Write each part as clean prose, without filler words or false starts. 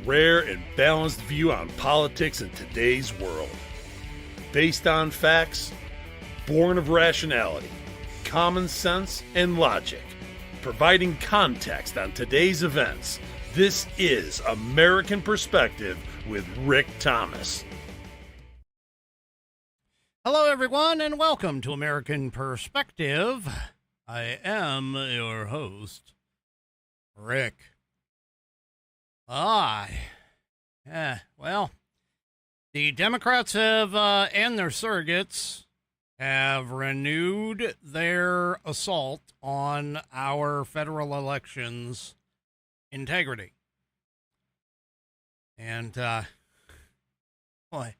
rare and balanced view on politics in today's world. Based on facts, born of rationality, common sense, and logic, providing context on today's events, this is American Perspective with Rick Thomas. Hello, everyone, and welcome to American Perspective. I am your host, Rick. Well, the Democrats have, and their surrogates, have renewed their assault on our federal elections integrity. And, boy,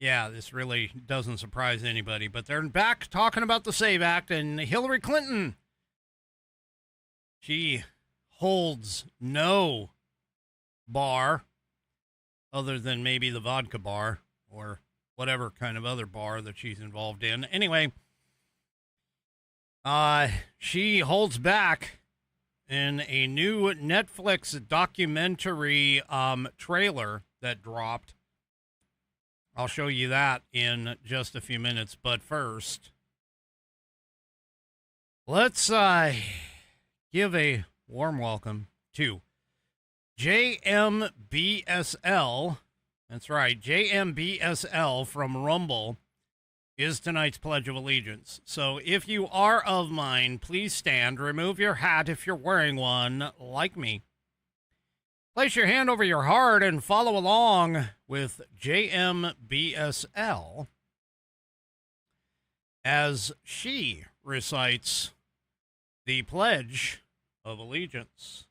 yeah, this really doesn't surprise anybody, but they're back talking about the SAVE Act and Hillary Clinton. She holds no bar other than maybe the vodka bar or whatever kind of other bar that she's involved in. Anyway, she holds back in a new Netflix documentary trailer that dropped. I'll show you that in just a few minutes, but first, let's give a warm welcome to JMBSL. That's right, JMBSL from Rumble is tonight's Pledge of Allegiance. So if you are of mine, please stand, remove your hat if you're wearing one, like me. Place your hand over your heart and follow along with JMBSL as she recites the Pledge of Allegiance.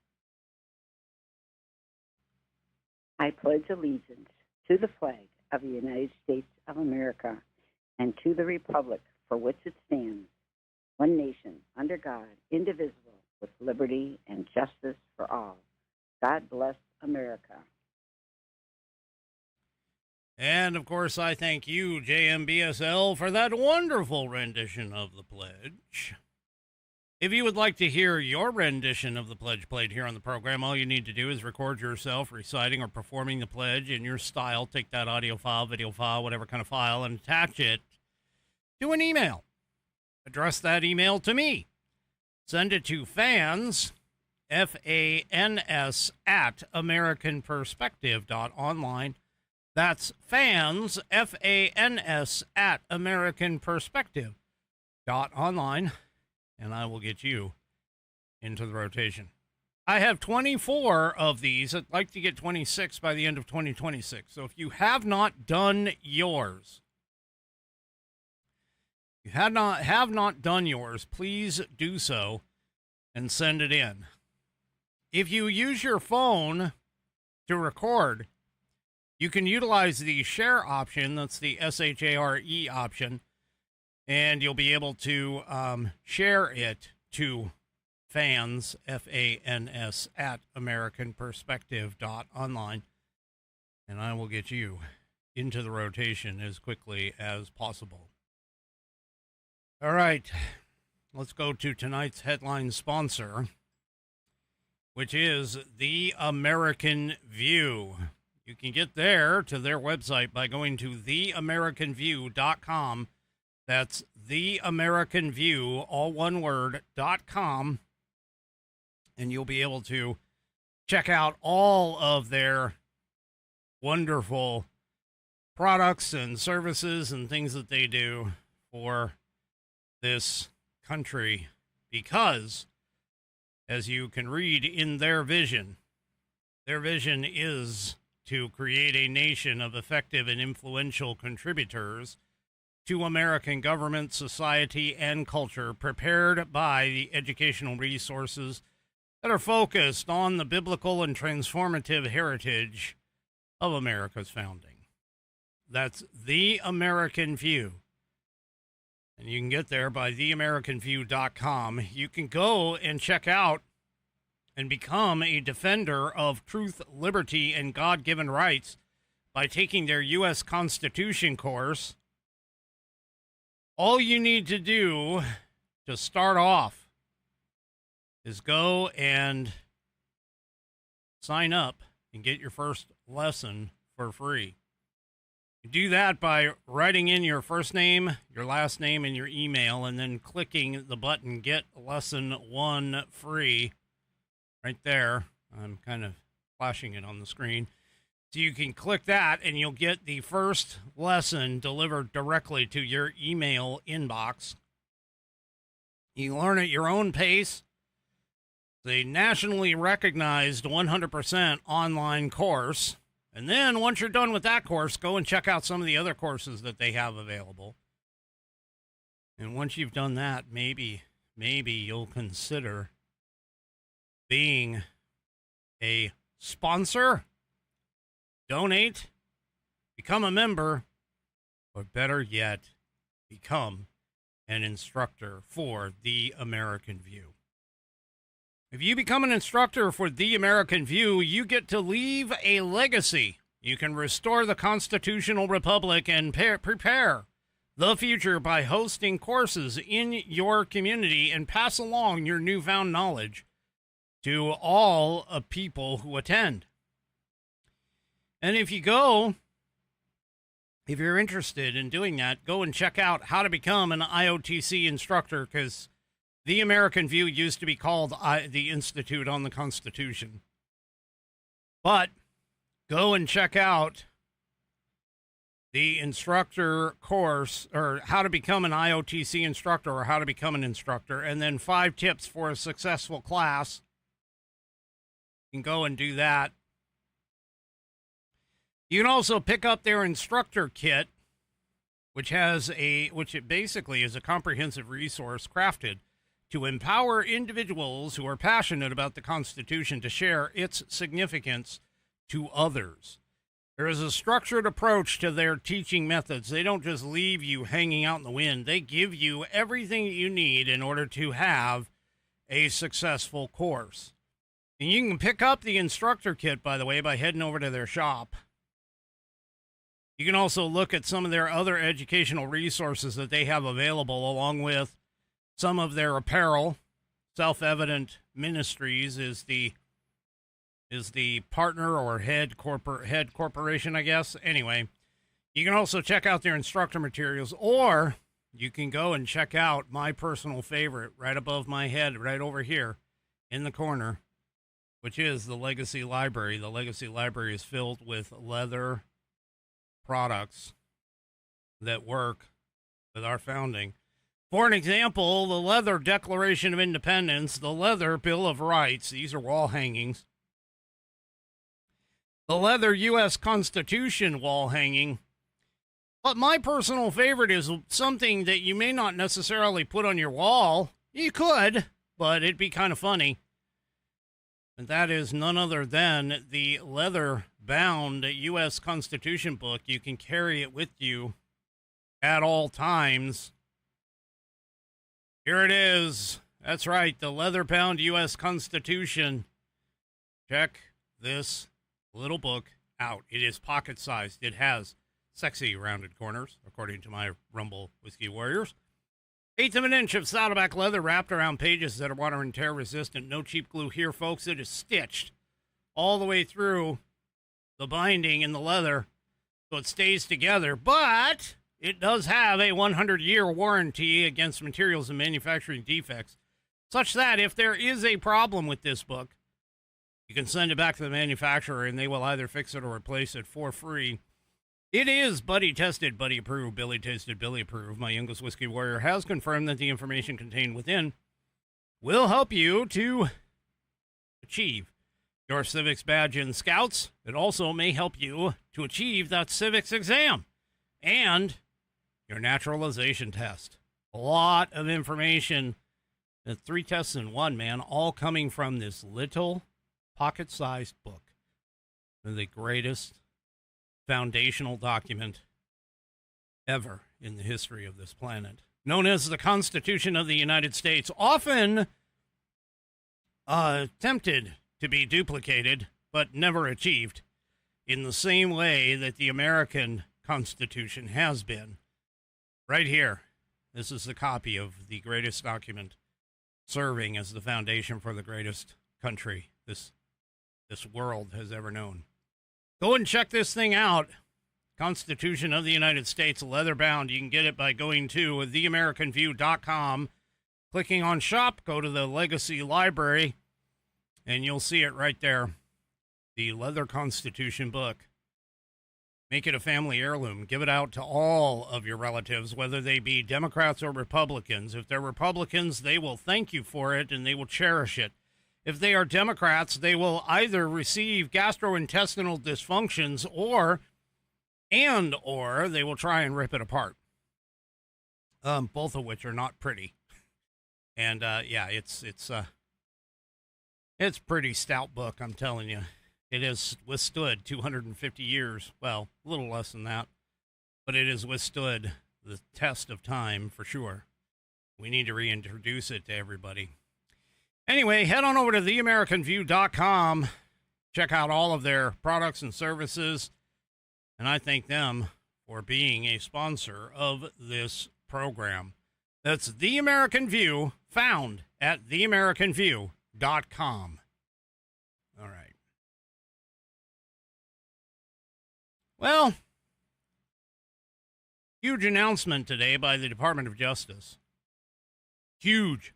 I pledge allegiance to the flag of the United States of America and to the republic for which it stands, one nation, under God, indivisible, with liberty and justice for all. God bless America. And, of course, I thank you, JMBSL, for that wonderful rendition of the pledge. If you would like to hear your rendition of the pledge played here on the program, all you need to do is record yourself reciting or performing the pledge in your style. Take that audio file, video file, whatever kind of file, and attach it to an email. Address that email to me. Send it to fans, FANS, at AmericanPerspective.online. That's fans, FANS, at AmericanPerspective.online. And I will get you into the rotation. I have 24 of these. I'd like to get 26 by the end of 2026. So if you have not done yours, have not done yours, please do so and send it in. If you use your phone to record, you can utilize the share option. That's the SHARE option. And you'll be able to share it to fans, FANS, at AmericanPerspective.online. And I will get you into the rotation as quickly as possible. All right, let's go to tonight's headline sponsor, which is The American View. You can get there to their website by going to theamericanview.com. That's theamericanview, all one word, .com. And you'll be able to check out all of their wonderful products and services and things that they do for this country. Because, as you can read in their vision is to create a nation of effective and influential contributors to American government, society, and culture, prepared by the educational resources that are focused on the biblical and transformative heritage of America's founding. That's The American View. And you can get there by theamericanview.com. You can go and check out and become a defender of truth, liberty, and God-given rights by taking their U.S. Constitution course. All you need to do to start off is go and sign up and get your first lesson for free. You do that by writing in your first name, your last name, and your email, and then clicking the button Get Lesson 1 Free right there. I'm kind of flashing it on the screen. So you can click that, and you'll get the first lesson delivered directly to your email inbox. You learn at your own pace. It's a nationally recognized 100% online course. And then once you're done with that course, go and check out some of the other courses that they have available. And once you've done that, maybe you'll consider being a sponsor, donate, become a member, or better yet, become an instructor for The American View. If you become an instructor for The American View, you get to leave a legacy. You can restore the constitutional republic and prepare the future by hosting courses in your community and pass along your newfound knowledge to all people who attend. And if you're interested in doing that, go and check out how to become an IOTC instructor, because The American View used to be called the Institute on the Constitution. But go and check out the instructor course, or how to become an IOTC instructor, or how to become an instructor, and then 5 tips for a successful class. You can go and do that. You can also pick up their instructor kit, which it basically is a comprehensive resource crafted to empower individuals who are passionate about the Constitution to share its significance to others. There is a structured approach to their teaching methods. They don't just leave you hanging out in the wind. They give you everything you need in order to have a successful course. And you can pick up the instructor kit, by the way, by heading over to their shop. You can also look at some of their other educational resources that they have available, along with some of their apparel. Self-Evident Ministries is the partner or head corporation, I guess. Anyway, you can also check out their instructor materials, or you can go and check out my personal favorite right above my head, right over here in the corner, which is the Legacy Library. The Legacy Library is filled with leather products that work with our founding. For an example, the leather Declaration of Independence, the leather Bill of Rights, these are wall hangings. The leather U.S. Constitution wall hanging. But my personal favorite is something that you may not necessarily put on your wall. You could, but it'd be kind of funny. And that is none other than the leather-bound U.S. Constitution book. You can carry it with you at all times. Here it is. That's right, the leather-bound U.S. Constitution. Check this little book out. It is pocket-sized. It has sexy rounded corners, according to my Rumble Whiskey Warriors. 1/8 of an inch of Saddleback leather wrapped around pages that are water and tear resistant. No cheap glue here, folks. It is stitched all the way through the binding in the leather, so it stays together. But it does have a 100-year warranty against materials and manufacturing defects, such that if there is a problem with this book, you can send it back to the manufacturer and they will either fix it or replace it for free. It is buddy tested, buddy approved, Billy tasted, Billy approved. My youngest whiskey warrior has confirmed that the information contained within will help you to achieve your civics badge in Scouts. It also may help you to achieve that civics exam and your naturalization test. A lot of information. 3 tests in 1, man, all coming from this little pocket-sized book. The greatest foundational document ever in the history of this planet, known as the Constitution of the United States, often attempted to be duplicated, but never achieved, in the same way that the American Constitution has been. Right here, this is the copy of the greatest document serving as the foundation for the greatest country this this world has ever known. Go and check this thing out. Constitution of the United States, leather bound. You can get it by going to theamericanview.com, clicking on shop, go to the Legacy Library, and you'll see it right there. The Leather Constitution book. Make it a family heirloom. Give it out to all of your relatives, whether they be Democrats or Republicans. If they're Republicans, they will thank you for it and they will cherish it. If they are Democrats, they will either receive gastrointestinal dysfunctions or they will try and rip it apart. Both of which are not pretty. And yeah, it's pretty stout book, I'm telling you. It has withstood 250 years. Well, a little less than that, but it has withstood the test of time for sure. We need to reintroduce it to everybody. Anyway, head on over to theamericanview.com. Check out all of their products and services. And I thank them for being a sponsor of this program. That's The American View, found at theamericanview.com. All right. Well, huge announcement today by the Department of Justice. Huge.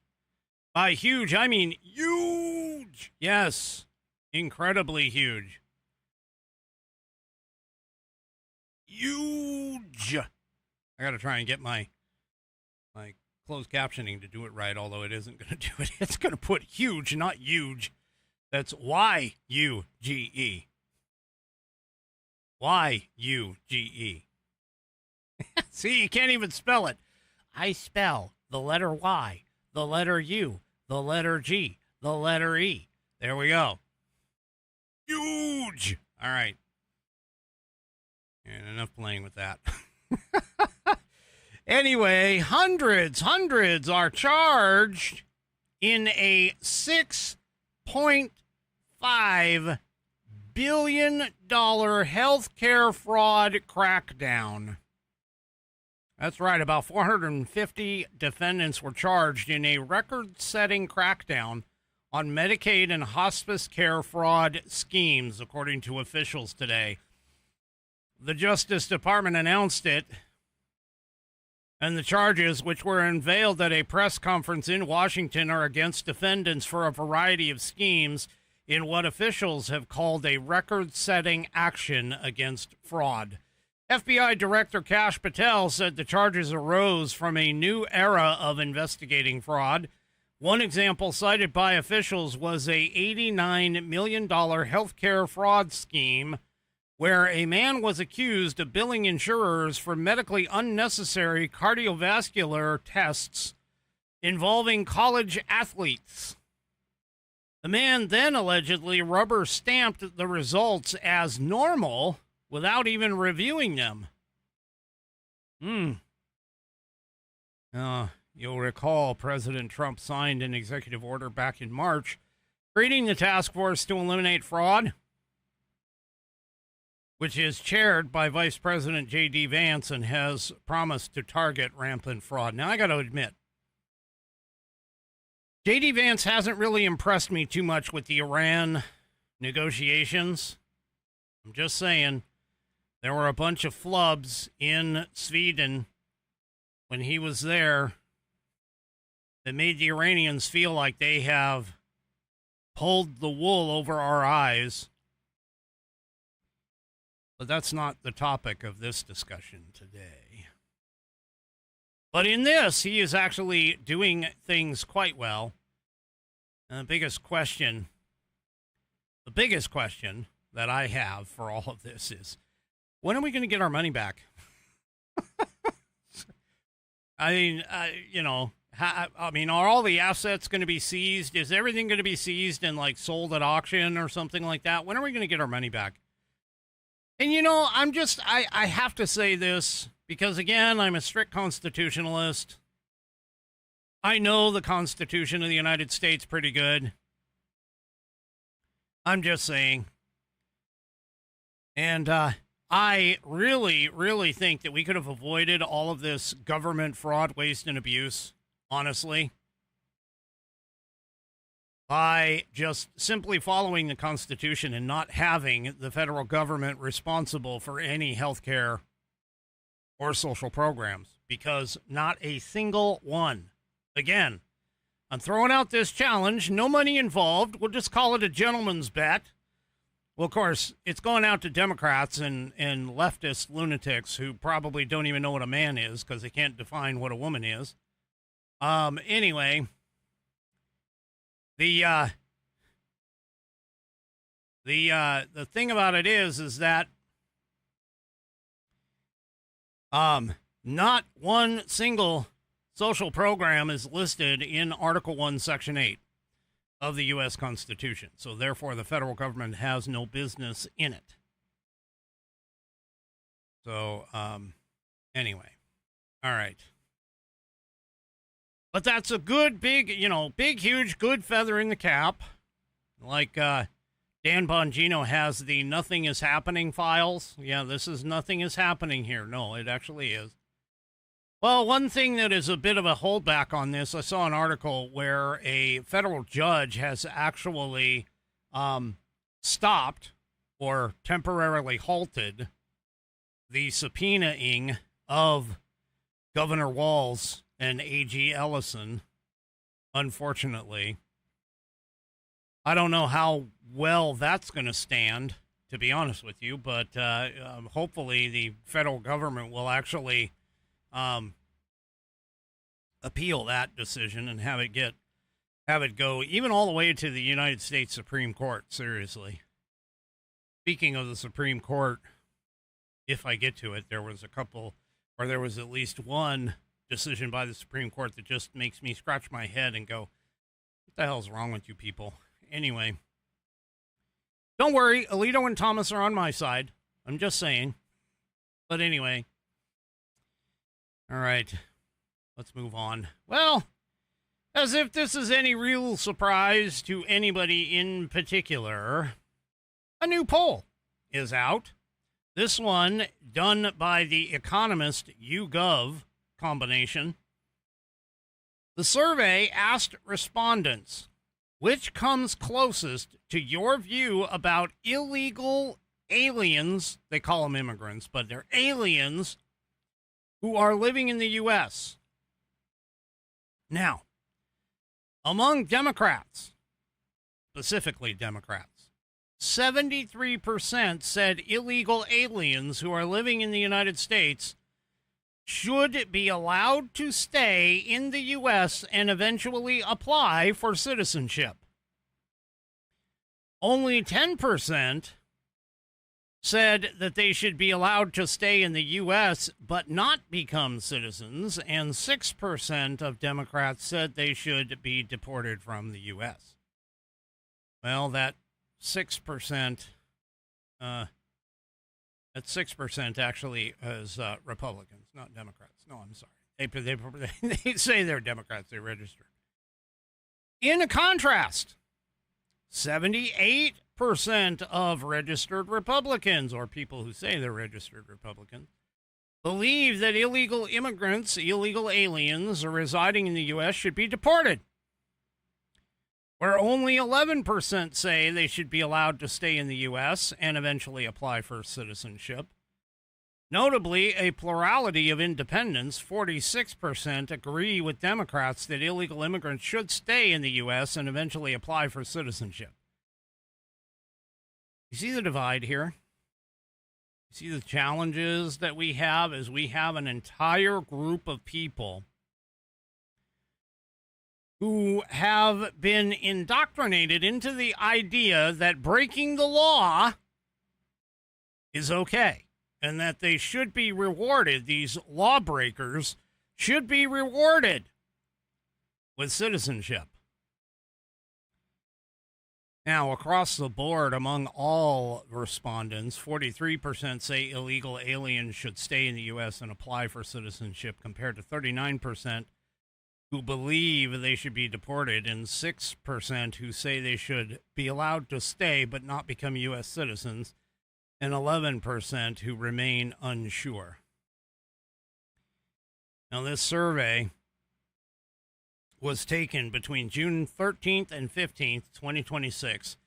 By huge, I mean huge. Yes, incredibly huge. Huge. I got to try and get my closed captioning to do it right, although it isn't going to do it. It's going to put huge, not huge. That's Y-U-G-E. Y-U-G-E. See, you can't even spell it. I spell the letter Y, the letter U, the letter G, the letter E. There we go. Huge. All right. And enough playing with that. Anyway, hundreds are charged in a $6.5 billion healthcare fraud crackdown. That's right, about 450 defendants were charged in a record-setting crackdown on Medicaid and hospice care fraud schemes, according to officials today. The Justice Department announced it, and the charges, which were unveiled at a press conference in Washington, are against defendants for a variety of schemes in what officials have called a record-setting action against fraud. FBI Director Kash Patel said the charges arose from a new era of investigating fraud. One example cited by officials was a $89 million healthcare fraud scheme where a man was accused of billing insurers for medically unnecessary cardiovascular tests involving college athletes. The man then allegedly rubber-stamped the results as normal without even reviewing them. You'll recall President Trump signed an executive order back in March creating the task force to eliminate fraud, which is chaired by Vice President J.D. Vance and has promised to target rampant fraud. Now, I got to admit, J.D. Vance hasn't really impressed me too much with the Iran negotiations. I'm just saying, there were a bunch of flubs in Sweden when he was there that made the Iranians feel like they have pulled the wool over our eyes. But that's not the topic of this discussion today. But in this, he is actually doing things quite well. And the biggest question that I have for all of this is, when are we going to get our money back? I mean, are all the assets going to be seized? Is everything going to be seized and like sold at auction or something like that? When are we going to get our money back? And, I have to say this because, again, I'm a strict constitutionalist. I know the Constitution of the United States pretty good. I'm just saying. And I really, really think that we could have avoided all of this government fraud, waste, and abuse, honestly. by just simply following the Constitution and not having the federal government responsible for any health care or social programs, because not a single one. Again, I'm throwing out this challenge. No money involved. We'll just call it a gentleman's bet. Well, of course, it's going out to Democrats and leftist lunatics who probably don't even know what a man is because they can't define what a woman is. Anyway, the thing about it is that not one single social program is listed in Article 1, Section 8 of the U.S. Constitution. So therefore, the federal government has no business in it. So, anyway. All right. But that's a good, big, huge, good feather in the cap. Like, Dan Bongino has the Nothing is Happening files. Yeah, this is Nothing is Happening here. No, it actually is. Well, one thing that is a bit of a holdback on this, I saw an article where a federal judge has actually stopped or temporarily halted the subpoenaing of Governor Walz and A.G. Ellison, unfortunately. I don't know how well that's going to stand, to be honest with you, but hopefully the federal government will actually appeal that decision and have it go even all the way to the United States Supreme Court. Seriously. Speaking of the Supreme Court, if I get to it, there was at least one decision by the Supreme Court that just makes me scratch my head and go, what the hell's wrong with you people? Anyway, don't worry, Alito and Thomas are on my side. I'm just saying. But anyway, all right, let's move on. Well, as if this is any real surprise to anybody in particular, a new poll is out. This one done by the Economist YouGov combination. The survey asked respondents, which comes closest to your view about illegal aliens, they call them immigrants, but they're aliens, who are living in the U.S. Now, among Democrats, specifically Democrats, 73% said illegal aliens who are living in the United States should be allowed to stay in the U.S. and eventually apply for citizenship. Only 10% said that they should be allowed to stay in the U.S. but not become citizens, and 6% of Democrats said they should be deported from the U.S. Well, that 6%, that 6% actually is Republicans, not Democrats. No, I'm sorry. They say they're Democrats. They register. In contrast, 78% of registered Republicans, or people who say they're registered Republicans, believe that illegal immigrants, illegal aliens residing in the U.S. should be deported, where only 11% say they should be allowed to stay in the U.S. and eventually apply for citizenship. Notably, a plurality of independents, 46%, agree with Democrats that illegal immigrants should stay in the U.S. and eventually apply for citizenship. You see the divide here? You see the challenges that we have as we have an entire group of people who have been indoctrinated into the idea that breaking the law is okay and that they should be rewarded. These lawbreakers should be rewarded with citizenship. Now, across the board, among all respondents, 43% say illegal aliens should stay in the U.S. and apply for citizenship, compared to 39% who believe they should be deported, and 6% who say they should be allowed to stay but not become U.S. citizens, and 11% who remain unsure. Now, this survey was taken between June 13th and 15th, 2026.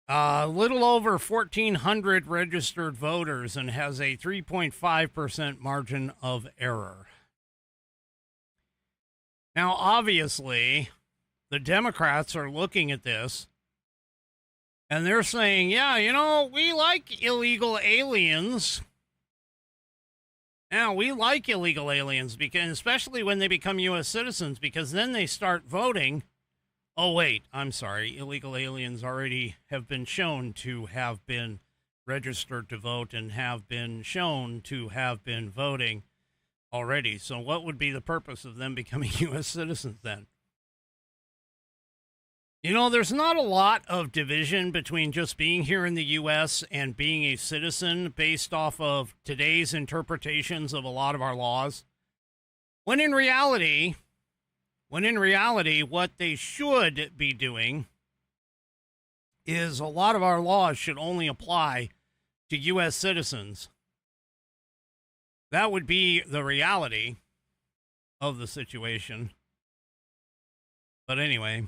A little over 1,400 registered voters and has a 3.5% margin of error. Now, obviously, the Democrats are looking at this and they're saying, yeah, you know, we like illegal aliens. Now, we like illegal aliens, because, especially when they become U.S. citizens, because then they start voting. Oh, wait, I'm sorry. Illegal aliens already have been shown to have been registered to vote and have been shown to have been voting already. So what would be the purpose of them becoming U.S. citizens then? You know, there's not a lot of division between just being here in the U.S. and being a citizen based off of today's interpretations of a lot of our laws. When in reality, what they should be doing is a lot of our laws should only apply to U.S. citizens. That would be the reality of the situation. But anyway,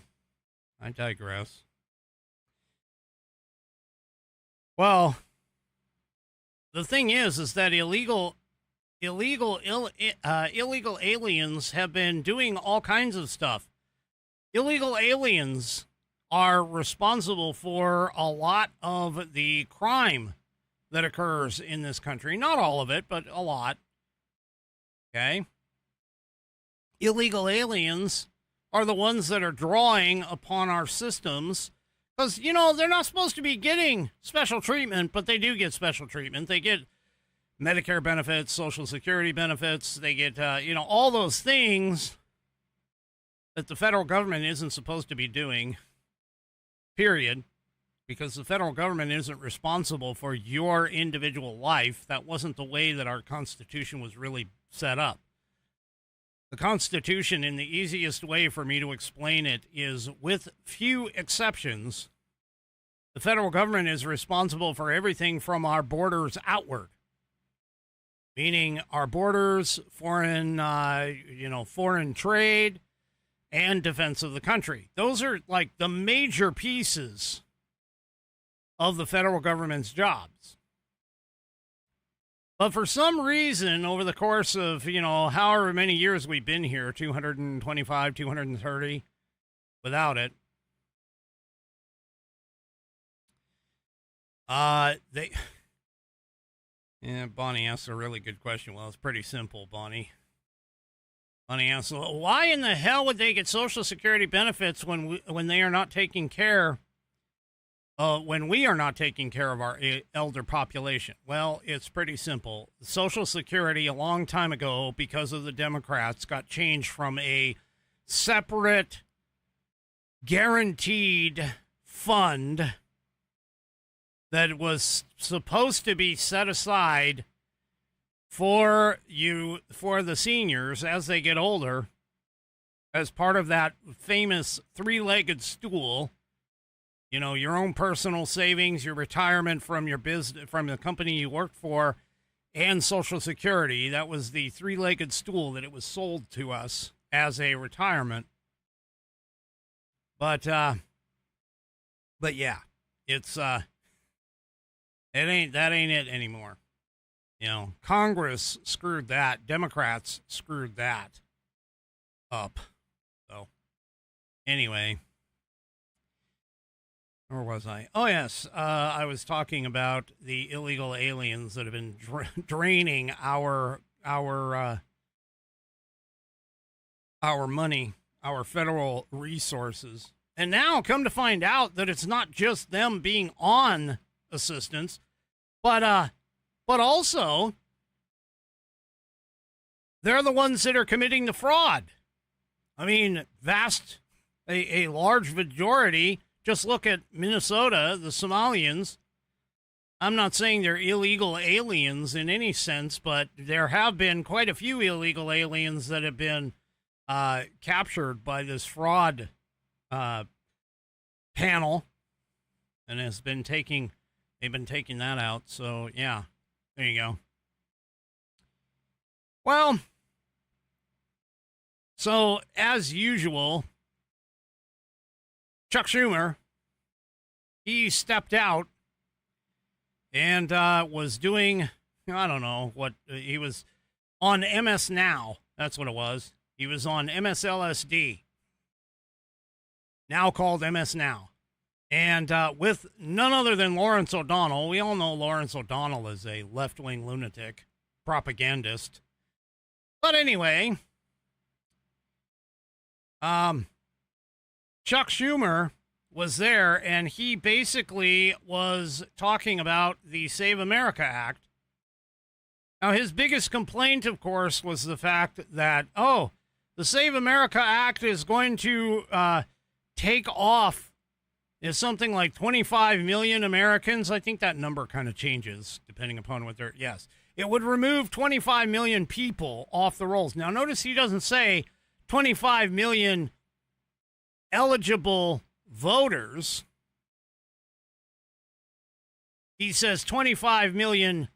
I digress. Well, the thing is that illegal aliens have been doing all kinds of stuff. Illegal aliens are responsible for a lot of the crime that occurs in this country. Not all of it, but a lot. Okay? Illegal aliens are the ones that are drawing upon our systems because, you know, they're not supposed to be getting special treatment, but they do get special treatment. They get Medicare benefits, Social Security benefits. They get, all those things that the federal government isn't supposed to be doing, period, because the federal government isn't responsible for your individual life. That wasn't the way that our Constitution was really set up. The Constitution, in the easiest way for me to explain it, is, with few exceptions, the federal government is responsible for everything from our borders outward, meaning our borders, foreign trade, and defense of the country. Those are like the major pieces of the federal government's jobs. But for some reason, over the course of, however many years we've been here, 225, 230, without it, Bonnie asked a really good question. Well, it's pretty simple, Bonnie. Bonnie asked, why in the hell would they get Social Security benefits when they are not taking care when we are not taking care of our elder population? Well, it's pretty simple. Social Security, a long time ago, because of the Democrats, got changed from a separate, guaranteed fund that was supposed to be set aside for the seniors as they get older, as part of that famous three-legged stool. Your own personal savings, your retirement from your business, from the company you work for, and Social Security. That was the three-legged stool that it was sold to us as a retirement. But yeah, it's that ain't it anymore. Congress screwed that. Democrats screwed that up. So anyway. Where was I? Oh, yes. I was talking about the illegal aliens that have been draining our money, our federal resources. And now come to find out that it's not just them being on assistance, but also they're the ones that are committing the fraud. I mean, a large majority. Just look at Minnesota, the Somalians. I'm not saying they're illegal aliens in any sense, but there have been quite a few illegal aliens that have been captured by this fraud panel, and they've been taking that out. So yeah, there you go. Well, So, as usual, Chuck Schumer, he stepped out and was doing, I don't know what, he was on MS Now. That's what it was. He was on MSLSD, now called MS Now. And with none other than Lawrence O'Donnell. We all know Lawrence O'Donnell is a left-wing lunatic, propagandist. But anyway, Chuck Schumer was there, and he basically was talking about the Save America Act. Now, his biggest complaint, of course, was the fact that, the Save America Act is going to take off is something like 25 million Americans. I think that number kind of changes depending upon what they're, yes. It would remove 25 million people off the rolls. Now, notice he doesn't say 25 million eligible voters. He says 25 million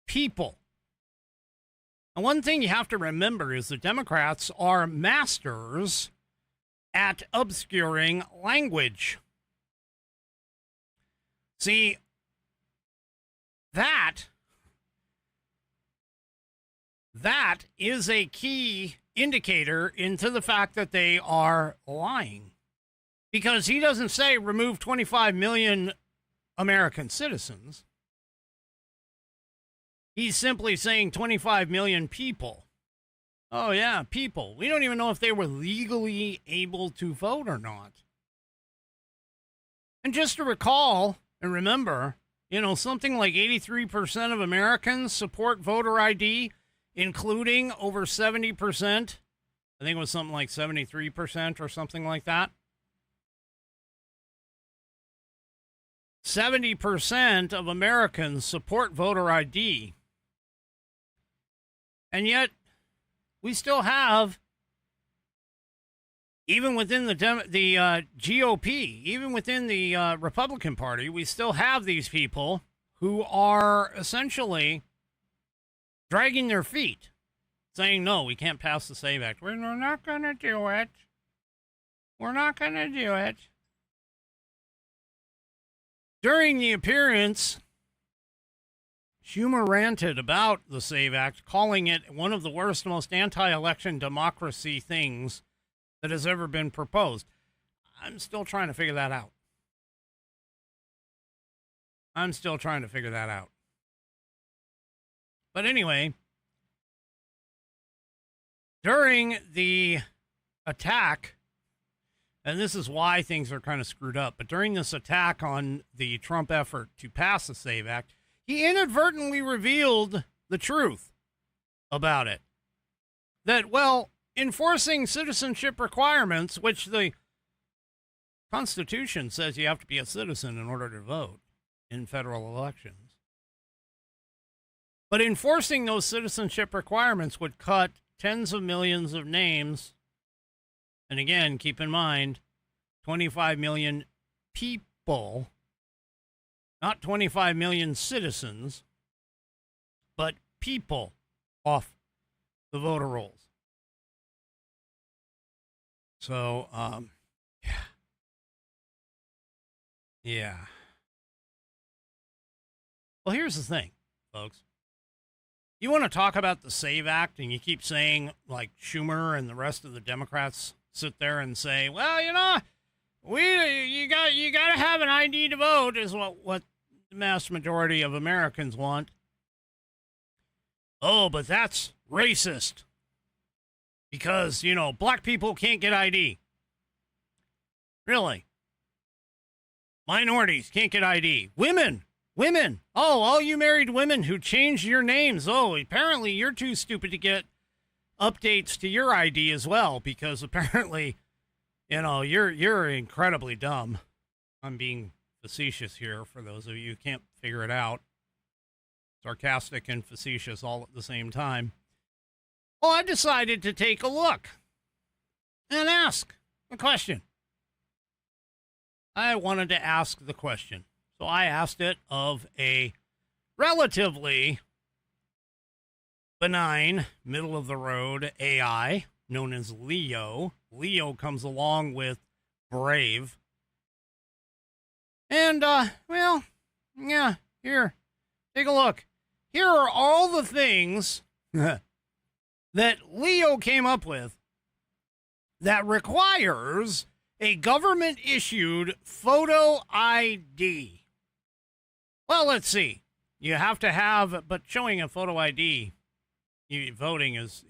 people. And one thing you have to remember is the Democrats are masters at obscuring language. See, that is a key indicator into the fact that they are lying. Because he doesn't say remove 25 million American citizens. He's simply saying 25 million people. Oh, yeah, people. We don't even know if they were legally able to vote or not. And just to recall and remember, something like 83% of Americans support voter ID, including over 70%. I think it was something like 73% or something like that. 70% of Americans support voter ID. And yet, we still have, even within the GOP, even within the Republican Party, we still have these people who are essentially dragging their feet, saying, no, we can't pass the SAVE Act. We're not going to do it. We're not going to do it. During the appearance, Schumer ranted about the SAVE Act, calling it one of the worst, most anti-election democracy things that has ever been proposed. I'm still trying to figure that out. But anyway, during the attack, and this is why things are kind of screwed up, but during this attack on the Trump effort to pass the SAVE Act, he inadvertently revealed the truth about it. That, enforcing citizenship requirements, which the Constitution says you have to be a citizen in order to vote in federal elections. But enforcing those citizenship requirements would cut tens of millions of names. And again, keep in mind, 25 million people, not 25 million citizens, but people off the voter rolls. So, yeah. Well, here's the thing, folks. You want to talk about the SAVE Act, and you keep saying, like Schumer and the rest of the Democrats sit there and say, well, you got to have an ID to vote is what the mass majority of Americans want. Oh, but that's racist. Because, black people can't get ID. Really? Minorities can't get ID. Women. Oh, all you married women who changed your names. Oh, apparently you're too stupid to get updates to your ID as well, because apparently, you're incredibly dumb. I'm being facetious here for those of you who can't figure it out. Sarcastic and facetious all at the same time. Well, I decided to take a look and ask a question. I wanted to ask the question. So I asked it of a relatively benign, middle-of-the-road AI, known as Leo. Leo comes along with brave. And, well, yeah, here, take a look. Here are all the things that Leo came up with that requires a government-issued photo ID. Well, let's see. You have to have, but showing a photo ID, voting is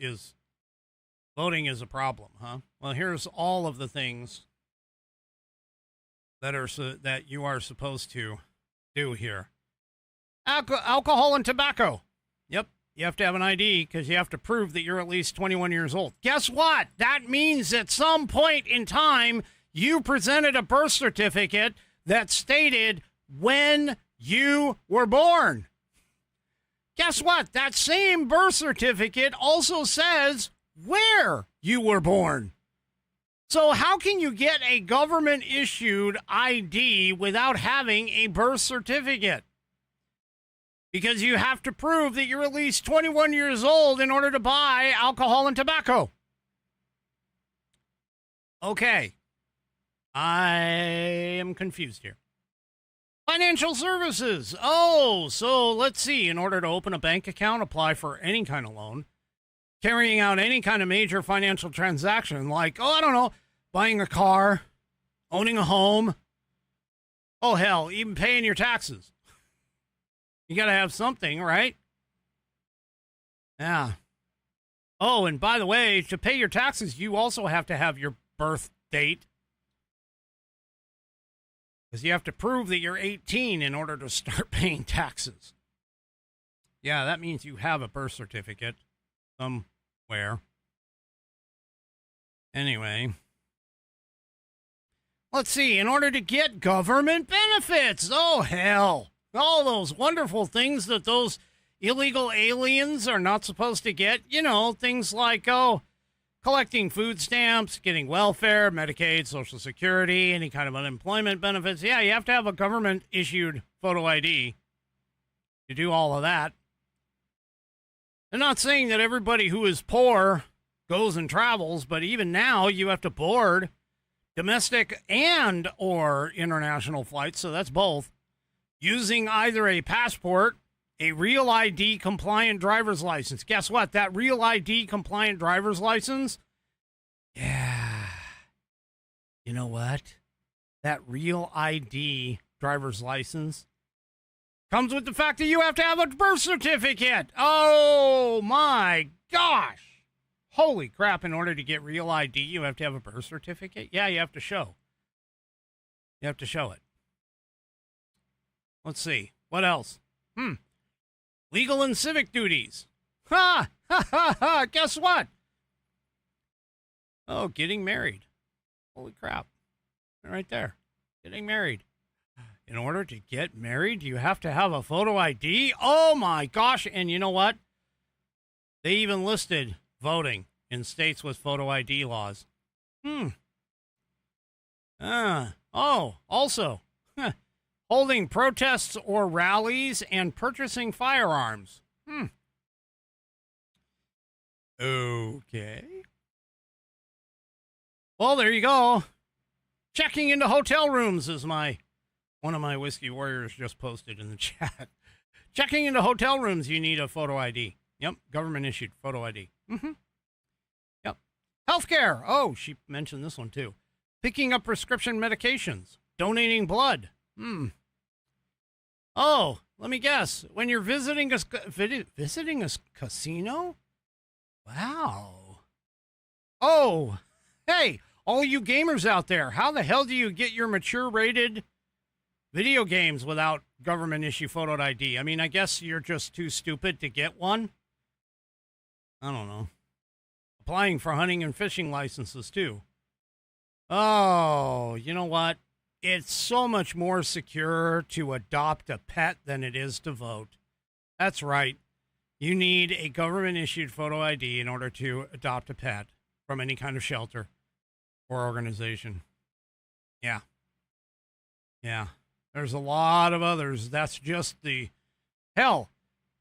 a problem, huh? Well, here's all of the things that you are supposed to do here. Alcohol and tobacco. Yep, you have to have an ID because you have to prove that you're at least 21 years old. Guess what? That means at some point in time, you presented a birth certificate that stated when you were born. Guess what? That same birth certificate also says where you were born. So how can you get a government-issued ID without having a birth certificate? Because you have to prove that you're at least 21 years old in order to buy alcohol and tobacco. Okay. I am confused here. Financial services. Oh, so let's see. In order to open a bank account, apply for any kind of loan, carrying out any kind of major financial transaction, like, I don't know, buying a car, owning a home. Oh, hell, even paying your taxes. You got to have something, right? Yeah. Oh, and by the way, to pay your taxes, you also have to have your birth date. Because you have to prove that you're 18 in order to start paying taxes. Yeah, that means you have a birth certificate somewhere. Anyway. Let's see. In order to get government benefits. Oh, hell. All those wonderful things that those illegal aliens are not supposed to get. You know, things like, collecting food stamps, getting welfare, Medicaid, Social Security, any kind of unemployment benefits. Yeah, you have to have a government-issued photo ID to do all of that. I'm not saying that everybody who is poor goes and travels, but even now you have to board domestic and or international flights, so that's both, using either a passport, a real ID compliant driver's license. Guess what? That real ID compliant driver's license? Yeah. You know what? That real ID driver's license comes with the fact that you have to have a birth certificate. Oh my gosh. Holy crap. In order to get real ID, you have to have a birth certificate? Yeah, you have to show. You have to show it. Let's see. What else? Legal and civic duties. Ha! Ha ha ha! Guess what? Oh, getting married. Holy crap. Right there. Getting married. In order to get married, you have to have a photo ID? Oh my gosh. And you know what? They even listed voting in states with photo ID laws. Also. Holding protests or rallies and purchasing firearms. Okay. Well, there you go. Checking into hotel rooms is one of my Whiskey Warriors just posted in the chat. Checking into hotel rooms, you need a photo ID. Yep, government issued photo ID. Yep. Healthcare. Oh, she mentioned this one too. Picking up prescription medications. Donating blood. Oh, let me guess. When you're visiting a casino? Wow. Oh, hey, all you gamers out there, how the hell do you get your mature rated video games without government issue photo ID? I mean, I guess you're just too stupid to get one. I don't know. Applying for hunting and fishing licenses too. Oh, you know what? It's so much more secure to adopt a pet than it is to vote. That's right. You need a government-issued photo ID in order to adopt a pet from any kind of shelter or organization. Yeah. There's a lot of others. That's just the... Hell,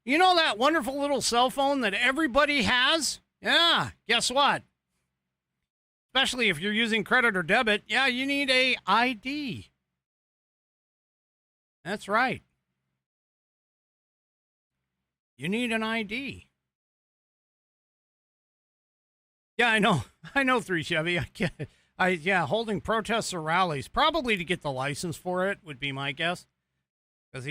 you know that wonderful little cell phone that everybody has? Yeah, guess what? Especially if you're using credit or debit, yeah, you need a ID. That's right. You need an ID. Yeah, I know. I know 3 Chevy. I get it. Yeah, holding protests or rallies, probably to get the license for it would be my guess. Because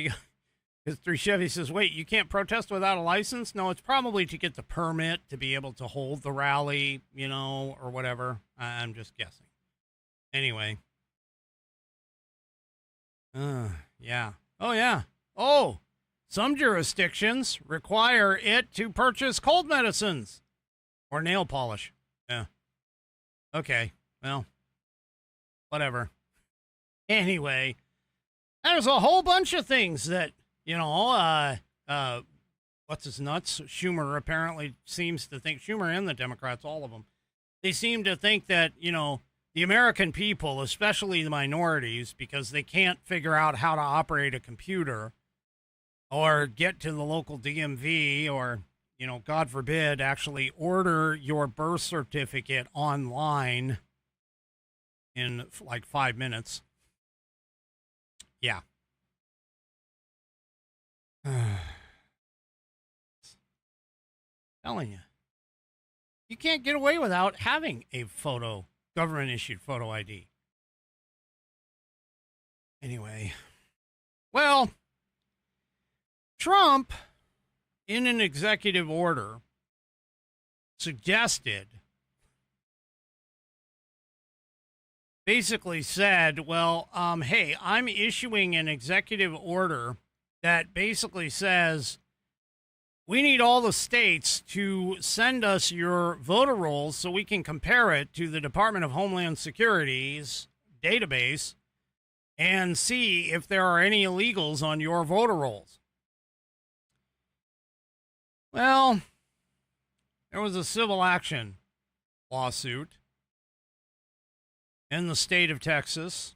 3 Chevy says, wait, you can't protest without a license? No, it's probably to get the permit to be able to hold the rally, or whatever. I'm just guessing. Anyway. Yeah. Oh, yeah. Oh, some jurisdictions require it to purchase cold medicines or nail polish. Yeah. Okay. Well, whatever. Anyway, there's a whole bunch of things that, what's his nuts? Schumer apparently seems to think, Schumer and the Democrats, all of them, they seem to think that, the American people, especially the minorities, because they can't figure out how to operate a computer or get to the local DMV or, God forbid, actually order your birth certificate online in like 5 minutes. Yeah. Telling you. You can't get away without having a government-issued photo ID. Anyway. Well, Trump, in an executive order, basically said, well, hey, I'm issuing an executive order that basically says we need all the states to send us your voter rolls so we can compare it to the Department of Homeland Security's database and see if there are any illegals on your voter rolls. Well, there was a civil action lawsuit in the state of Texas.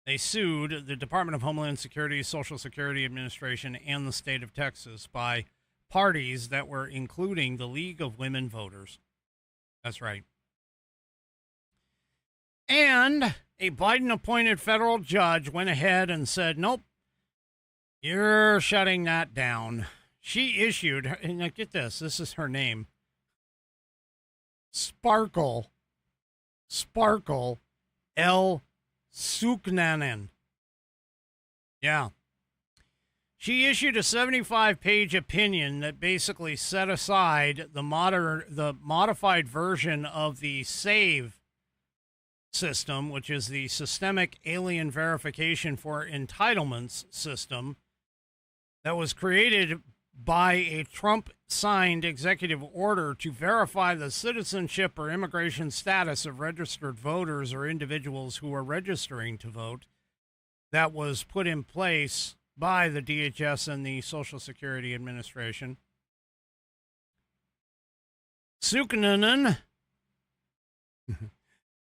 They sued the Department of Homeland Security, Social Security Administration, and the state of Texas by parties that were including the League of Women Voters. That's right. And a Biden-appointed federal judge went ahead and said, nope, you're shutting that down. She issued, and get this is her name, Sparkle L. Suknanen. Yeah. She issued a 75-page opinion that basically set aside the modified version of the SAVE system, which is the Systemic Alien Verification for Entitlements system that was created by a Trump-signed executive order to verify the citizenship or immigration status of registered voters or individuals who are registering to vote, that was put in place by the DHS and the Social Security Administration. Suknanen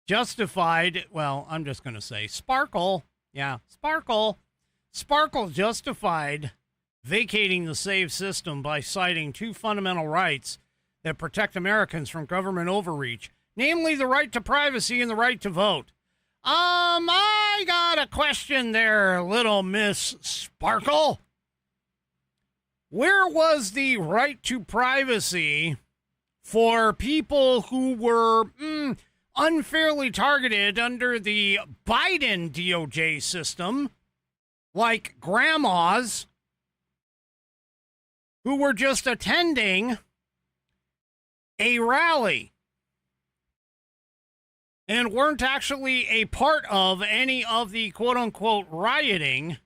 justified, well, I'm just going to say Sparkle justified vacating the SAVE system by citing 2 fundamental rights that protect Americans from government overreach, namely the right to privacy and the right to vote. I got a question there, little Miss Sparkle. Where was the right to privacy for people who were unfairly targeted under the Biden DOJ system, like grandmas who were just attending a rally and weren't actually a part of any of the quote-unquote rioting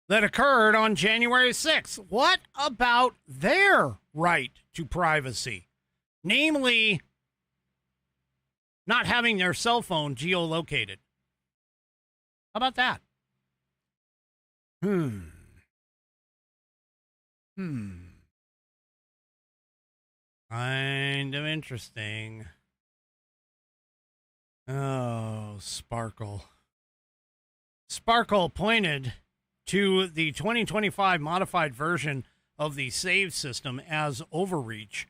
that occurred on January 6th? What about their right to privacy? Namely, not having their cell phone geolocated. How about that? Kind of interesting. Oh, Sparkle. Sparkle pointed to the 2025 modified version of the SAVE system as overreach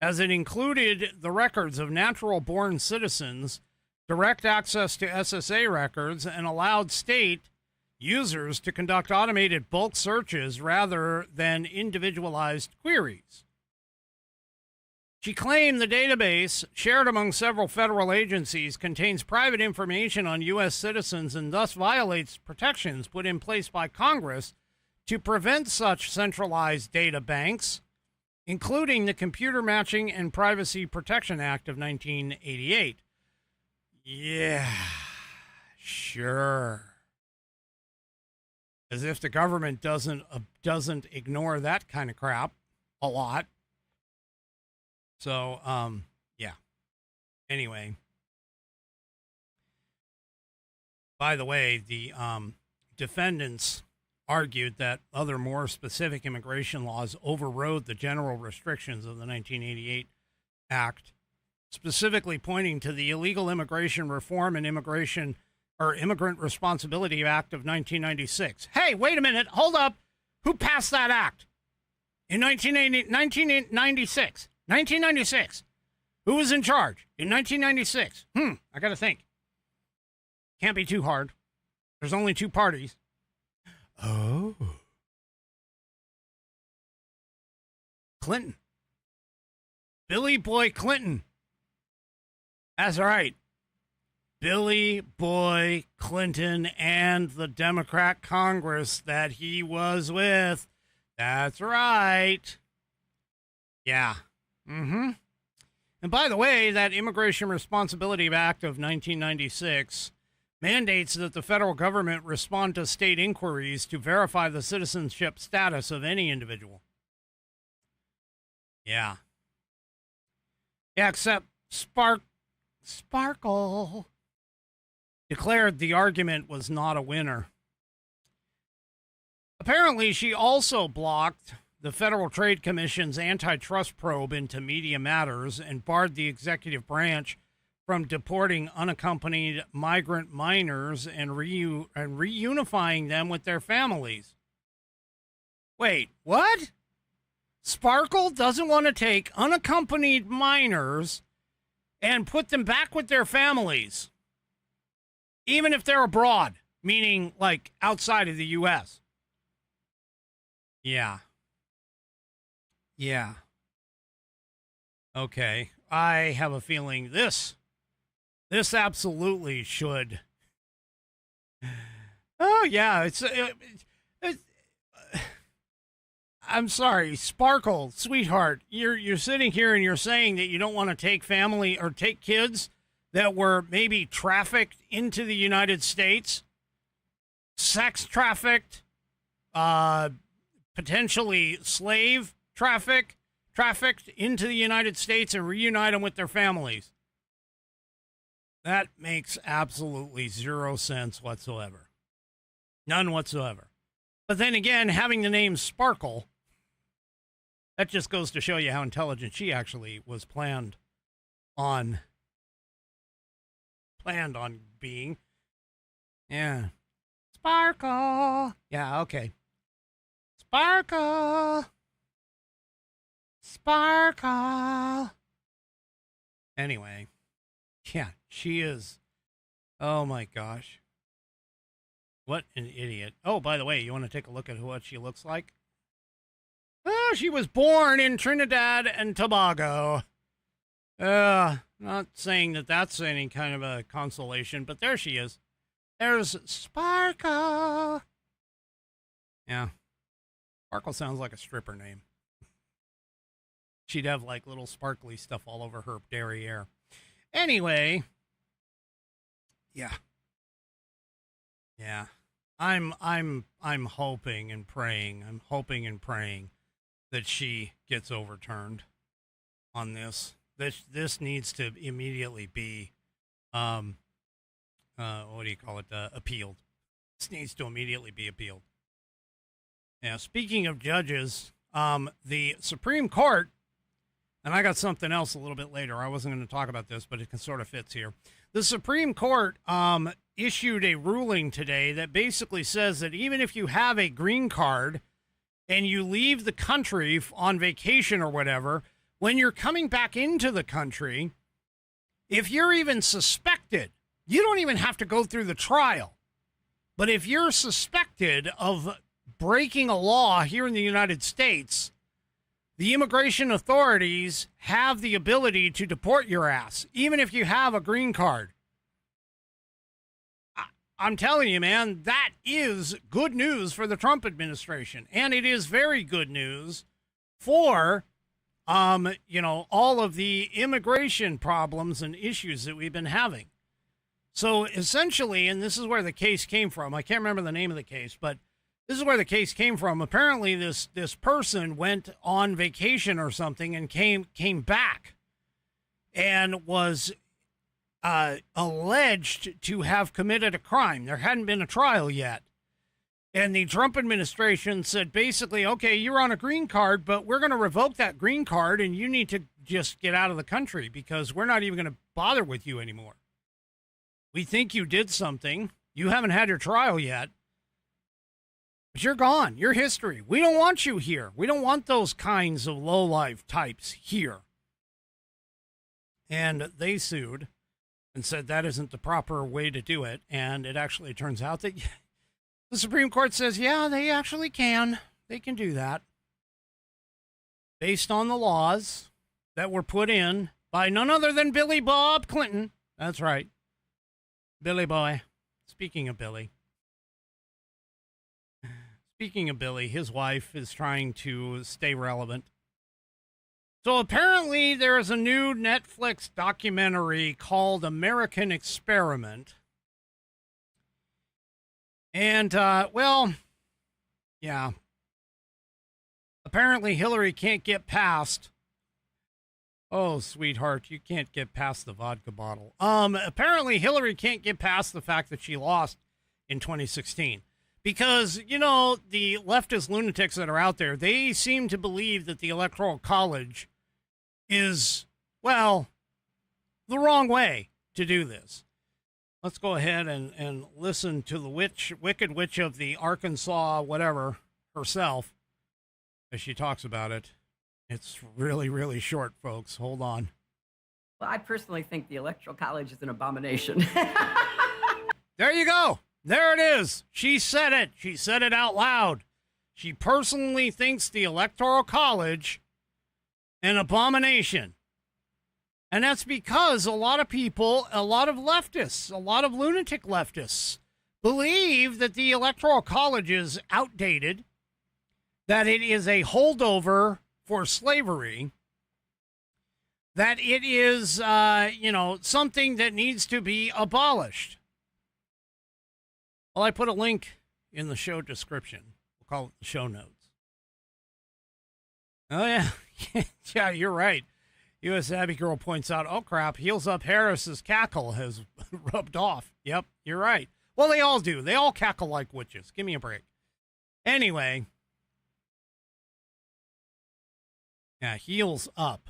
as it included the records of natural-born citizens, direct access to SSA records, and allowed state users to conduct automated bulk searches rather than individualized queries. She claimed the database, shared among several federal agencies, contains private information on U.S. citizens and thus violates protections put in place by Congress to prevent such centralized data banks, including the Computer Matching and Privacy Protection Act of 1988. Yeah, sure. As if the government doesn't ignore that kind of crap a lot. So, yeah. Anyway. By the way, the defendants argued that other more specific immigration laws overrode the general restrictions of the 1988 Act, specifically pointing to the Illegal Immigration Reform and Immigrant Responsibility Act of 1996. Hey, wait a minute. Hold up. Who passed that act? In 1996. 1996. Who was in charge in 1996? I got to think. Can't be too hard. There's only two parties. Oh. Clinton. Billy Boy Clinton. That's right. Billy Boy Clinton and the Democrat Congress that he was with. That's right. Yeah. And by the way, that Immigration Responsibility Act of 1996 mandates that the federal government respond to state inquiries to verify the citizenship status of any individual. Yeah. Yeah, except Sparkle declared the argument was not a winner. Apparently, she also blocked the Federal Trade Commission's antitrust probe into media matters and barred the executive branch from deporting unaccompanied migrant minors and reunifying them with their families. Wait, what? Sparkle doesn't want to take unaccompanied minors and put them back with their families, even if they're abroad, meaning like outside of the U.S. Yeah. Okay. I have a feeling this absolutely should. Oh, yeah. It's I'm sorry, Sparkle, sweetheart. You're sitting here and you're saying that you don't want to take family or take kids that were maybe trafficked into the United States, sex trafficked, potentially slave trafficked into the United States and reunite them with their families. That makes absolutely zero sense whatsoever. None whatsoever. But then again, having the name Sparkle, that just goes to show you how intelligent she actually was planned on being. Yeah. Sparkle. Yeah, okay. Sparkle. Anyway. Yeah, she is. Oh my gosh. What an idiot. Oh, by the way, you want to take a look at what she looks like? Oh, she was born in Trinidad and Tobago. Not saying that that's any kind of a consolation, but there she is. There's Sparkle. Yeah. Sparkle sounds like a stripper name. She'd have like little sparkly stuff all over her derriere. Anyway. Yeah. I'm hoping and praying. I'm hoping and praying that she gets overturned on this. This needs to immediately be, what do you call it? Appealed. This needs to immediately be appealed. Now, speaking of judges, the Supreme Court, and I got something else a little bit later. I wasn't going to talk about this, but it sort of fits here. The Supreme Court issued a ruling today that basically says that even if you have a green card and you leave the country on vacation or whatever, when you're coming back into the country, if you're even suspected, you don't even have to go through the trial. But if you're suspected of breaking a law here in the United States, the immigration authorities have the ability to deport your ass, even if you have a green card. I'm telling you, man, that is good news for the Trump administration. And it is very good news for, all of the immigration problems and issues that we've been having. So essentially, and this is where the case came from. I can't remember the name of the case, but this is where the case came from. Apparently, this person went on vacation or something and came back and was alleged to have committed a crime. There hadn't been a trial yet. And the Trump administration said basically, okay, you're on a green card, but we're going to revoke that green card and you need to just get out of the country because we're not even going to bother with you anymore. We think you did something. You haven't had your trial yet. But you're gone. You're history. We don't want you here. We don't want those kinds of lowlife types here. And they sued and said that isn't the proper way to do it. And it actually turns out that the Supreme Court says, yeah, they actually can. They can do that. Based on the laws that were put in by none other than Billy Bob Clinton. That's right. Billy boy. Speaking of Billy. Speaking of Billy, his wife is trying to stay relevant. So apparently there is a new Netflix documentary called American Experiment. And, yeah. Apparently Hillary can't get past. Oh, sweetheart, you can't get past the vodka bottle. Apparently Hillary can't get past the fact that she lost in 2016. Because, the leftist lunatics that are out there, they seem to believe that the Electoral College is, the wrong way to do this. Let's go ahead and listen to the wicked witch of the Arkansas whatever herself as she talks about it. It's really, really short, folks. Hold on. Well, I personally think the Electoral College is an abomination. There you go. There it is. She said it. She said it out loud. She personally thinks the Electoral College an abomination. And that's because a lot of people, a lot of leftists, a lot of lunatic leftists believe that the Electoral College is outdated, that it is a holdover for slavery, that it is, something that needs to be abolished. Well, I put a link in the show description. We'll call it the show notes. Oh, yeah. Yeah, you're right. U.S. Abby Girl points out, oh, crap, Heels Up Harris's cackle has rubbed off. Yep, you're right. Well, they all do. They all cackle like witches. Give me a break. Anyway. Yeah, heels up.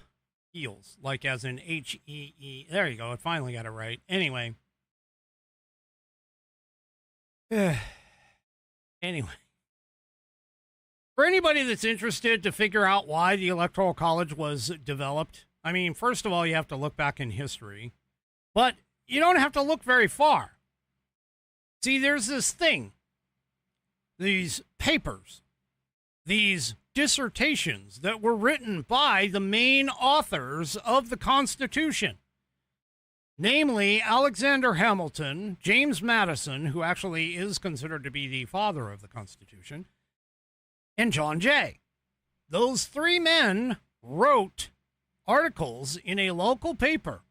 Heels, like as in H-E-E. There you go. I finally got it right. Anyway. Anyway. For anybody that's interested to figure out why the Electoral College was developed, I mean, first of all, you have to look back in history, but you don't have to look very far. See, there's this thing, these papers, these dissertations that were written by the main authors of the Constitution, namely Alexander Hamilton, James Madison, who actually is considered to be the father of the Constitution, and John Jay. Those three men wrote articles in a local paper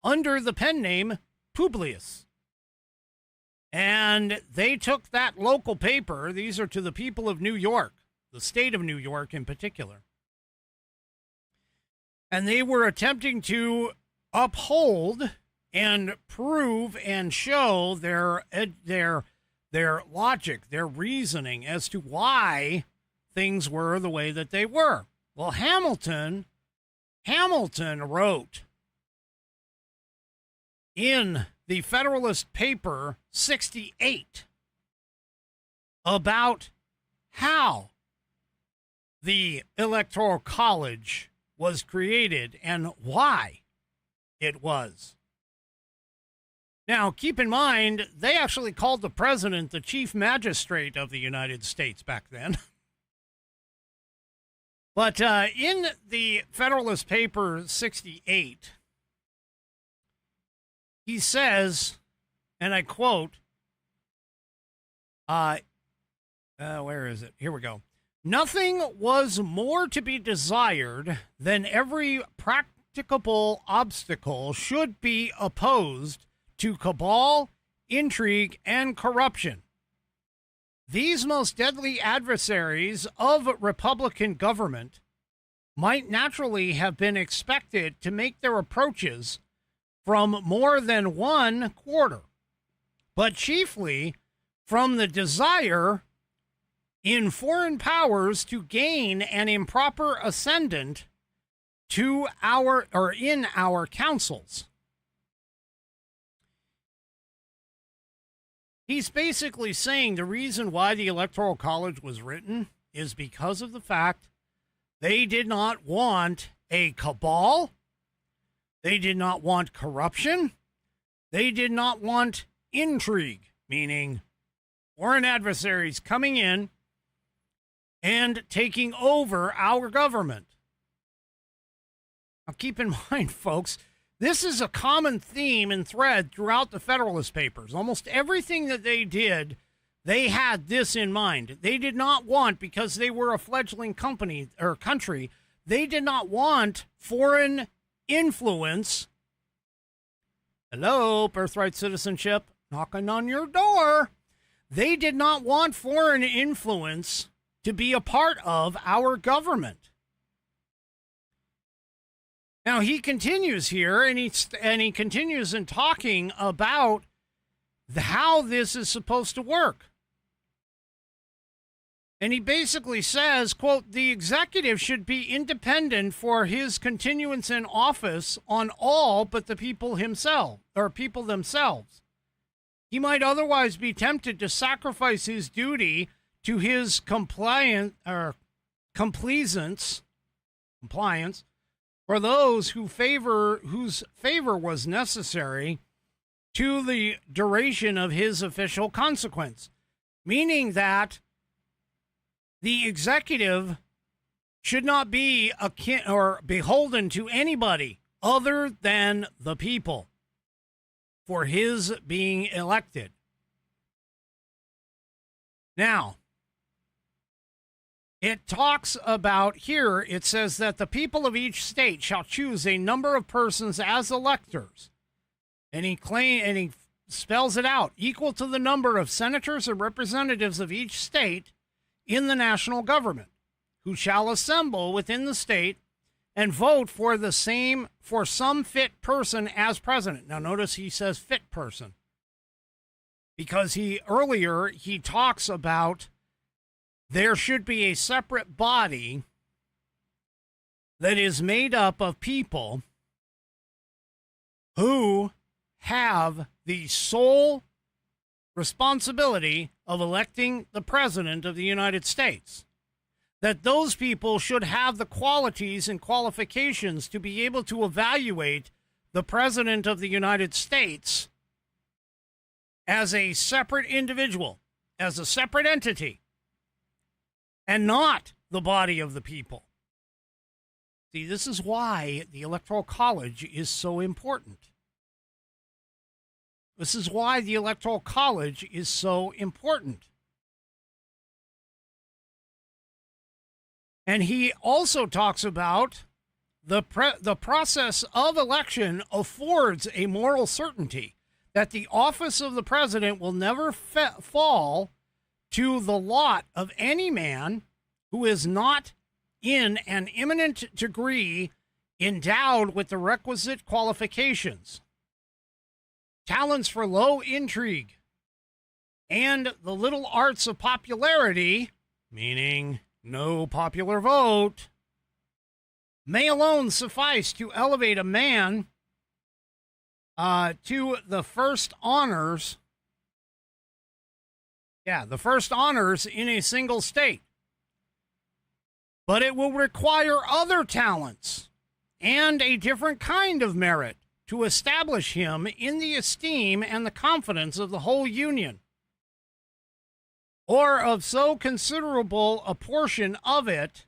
under the pen name Publius. And they took that local paper, these are to the people of New York, the state of New York in particular, and they were attempting to uphold and prove and show their logic, their reasoning as to why things were the way that they were. Well, Hamilton wrote in the Federalist Paper 68 about how the Electoral College was created and why it was. Now, keep in mind, they actually called the president the chief magistrate of the United States back then. But in the Federalist Paper 68, he says, and I quote, where is it? Here we go. Nothing was more to be desired than every practicable obstacle should be opposed to cabal, intrigue, and corruption. These most deadly adversaries of Republican government might naturally have been expected to make their approaches from more than one quarter, but chiefly from the desire in foreign powers to gain an improper ascendant to in our councils. He's basically saying the reason why the Electoral College was written is because of the fact they did not want a cabal. They did not want corruption. They did not want intrigue, meaning foreign adversaries coming in and taking over our government. Now, keep in mind, folks, this is a common theme and thread throughout the Federalist Papers. Almost everything that they did, they had this in mind. They did not want, because they were a fledgling company or country, they did not want foreign influence. Hello, birthright citizenship, knocking on your door. They did not want foreign influence to be a part of our government. Now, he continues here, and he continues in talking about how this is supposed to work. And he basically says, quote, the executive should be independent for his continuance in office on all but the people themselves. He might otherwise be tempted to sacrifice his duty to his compliance for those whose favor was necessary to the duration of his official consequence, meaning that the executive should not be akin or beholden to anybody other than the people for his being elected. Now, it talks about here, it says that the people of each state shall choose a number of persons as electors. And he spells it out, equal to the number of senators or representatives of each state in the national government, who shall assemble within the state and vote for some fit person as president. Now notice he says fit person, because earlier he talks about there should be a separate body that is made up of people who have the sole responsibility of electing the president of the United States. That those people should have the qualities and qualifications to be able to evaluate the president of the United States as a separate individual, as a separate entity, and not the body of the people. See, this is why the Electoral College is so important. This is why the Electoral College is so important. And he also talks about the process of election affords a moral certainty that the office of the president will never fall to the lot of any man who is not in an eminent degree endowed with the requisite qualifications, talents for low intrigue, and the little arts of popularity, meaning no popular vote, may alone suffice to elevate a man to the first honors. The first honors in a single state. But it will require other talents and a different kind of merit to establish him in the esteem and the confidence of the whole Union, or of so considerable a portion of it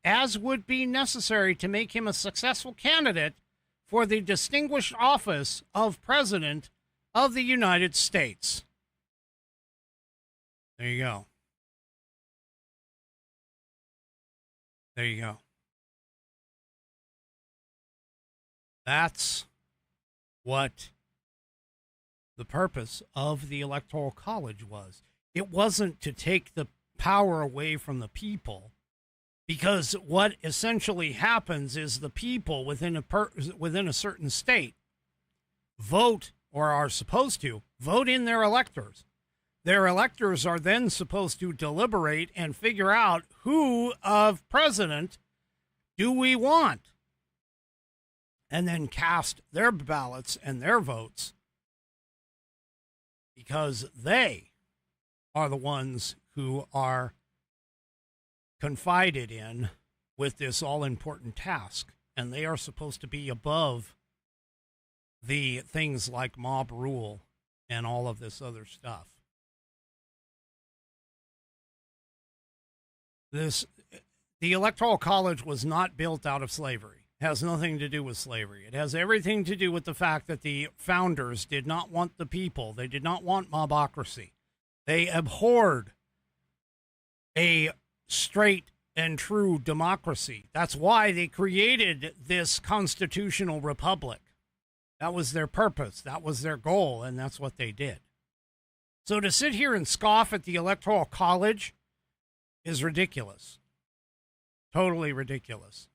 as would be necessary to make him a successful candidate for the distinguished office of President of the United States. There you go. There you go. That's what the purpose of the Electoral College was. It wasn't to take the power away from the people, because what essentially happens is the people within a certain state vote, or are supposed to vote in their electors. Their electors are then supposed to deliberate and figure out who of president do we want, and then cast their ballots and their votes, because they are the ones who are confided in with this all-important task, and they are supposed to be above the things like mob rule and all of this other stuff. The Electoral College was not built out of slavery. It has nothing to do with slavery. It has everything to do with the fact that the founders did not want the people. They did not want mobocracy. They abhorred a straight and true democracy. That's why they created this constitutional republic. That was their purpose. That was their goal, and that's what they did. So to sit here and scoff at the Electoral College is ridiculous. Totally ridiculous.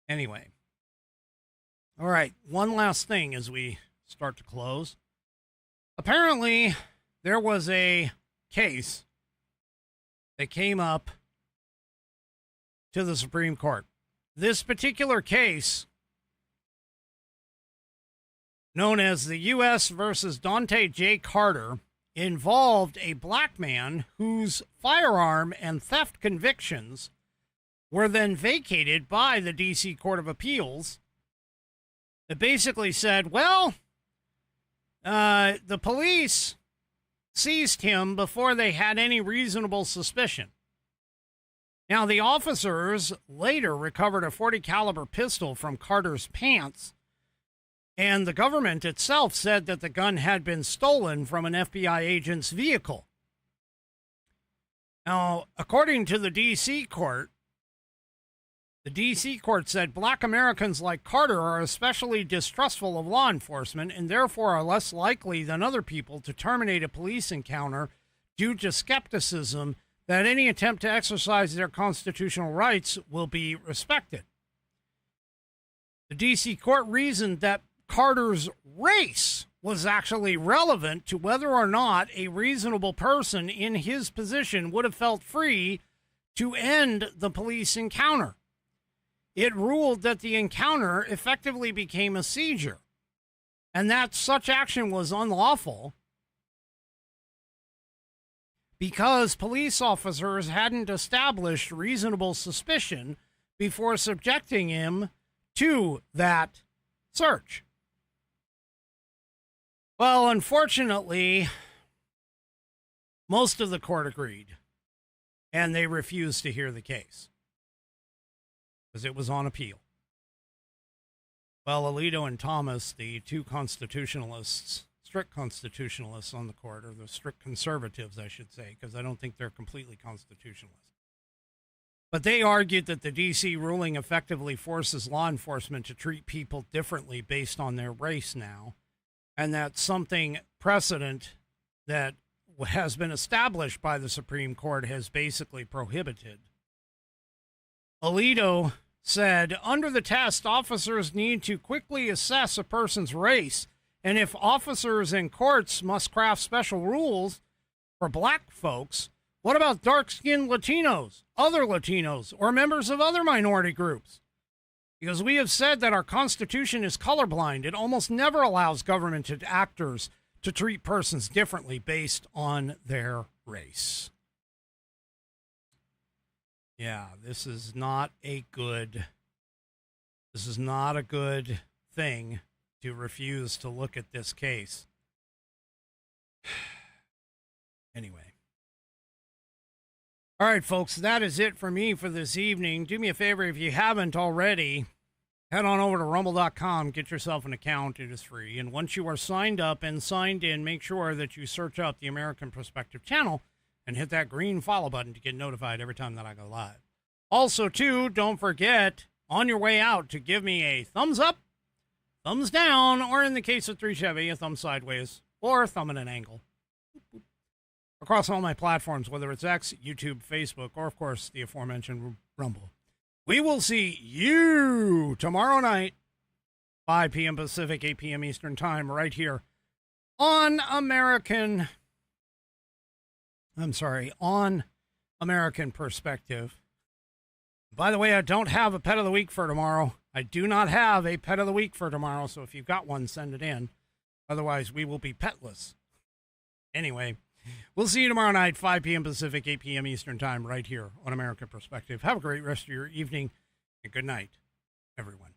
Anyway. All right, one last thing as we start to close. Apparently, there was a case that came up to the Supreme Court. This particular case, known as the U.S. versus Dante J. Carter, involved a black man whose firearm and theft convictions were then vacated by the D.C. Court of Appeals. It basically said, well, the police seized him before they had any reasonable suspicion. Now, the officers later recovered a .40 caliber pistol from Carter's pants, and the government itself said that the gun had been stolen from an FBI agent's vehicle. Now, according to the D.C. court, the D.C. court said black Americans like Carter are especially distrustful of law enforcement and therefore are less likely than other people to terminate a police encounter due to skepticism that any attempt to exercise their constitutional rights will be respected. The D.C. court reasoned that Carter's race was actually relevant to whether or not a reasonable person in his position would have felt free to end the police encounter. It ruled that the encounter effectively became a seizure, and that such action was unlawful because police officers hadn't established reasonable suspicion before subjecting him to that search. Well, unfortunately, most of the court agreed, and they refused to hear the case because it was on appeal. Well, Alito and Thomas, the two constitutionalists, strict constitutionalists on the court, or the strict conservatives, I should say, because I don't think they're completely constitutionalists. But they argued that the D.C. ruling effectively forces law enforcement to treat people differently based on their race now, and that's something precedent that has been established by the Supreme Court has basically prohibited. Alito said, under the test, officers need to quickly assess a person's race, and if officers and courts must craft special rules for black folks, what about dark-skinned Latinos, other Latinos, or members of other minority groups? Because we have said that our Constitution is colorblind. It almost never allows government actors to treat persons differently based on their race. Yeah, this is not a good This is not a good thing to refuse to look at this case. Anyway. All right, folks, that is it for me for this evening. Do me a favor, if you haven't already, head on over to rumble.com, get yourself an account. It is free. And once you are signed up and signed in, make sure that you search out the American Perspective channel and hit that green follow button to get notified every time that I go live. Also, too, don't forget, on your way out, to give me a thumbs up, thumbs down, or in the case of 3 Chevy, a thumb sideways, or a thumb at an angle. Across all my platforms, whether it's X, YouTube, Facebook, or, of course, the aforementioned Rumble. We will see you tomorrow night, 5 p.m. Pacific, 8 p.m. Eastern Time, right here on American Perspective. By the way, I don't have a pet of the week for tomorrow. I do not have a pet of the week for tomorrow, so if you've got one, send it in. Otherwise, we will be petless. Anyway, we'll see you tomorrow night, 5 p.m. Pacific, 8 p.m. Eastern Time, right here on American Perspective. Have a great rest of your evening, and good night, everyone.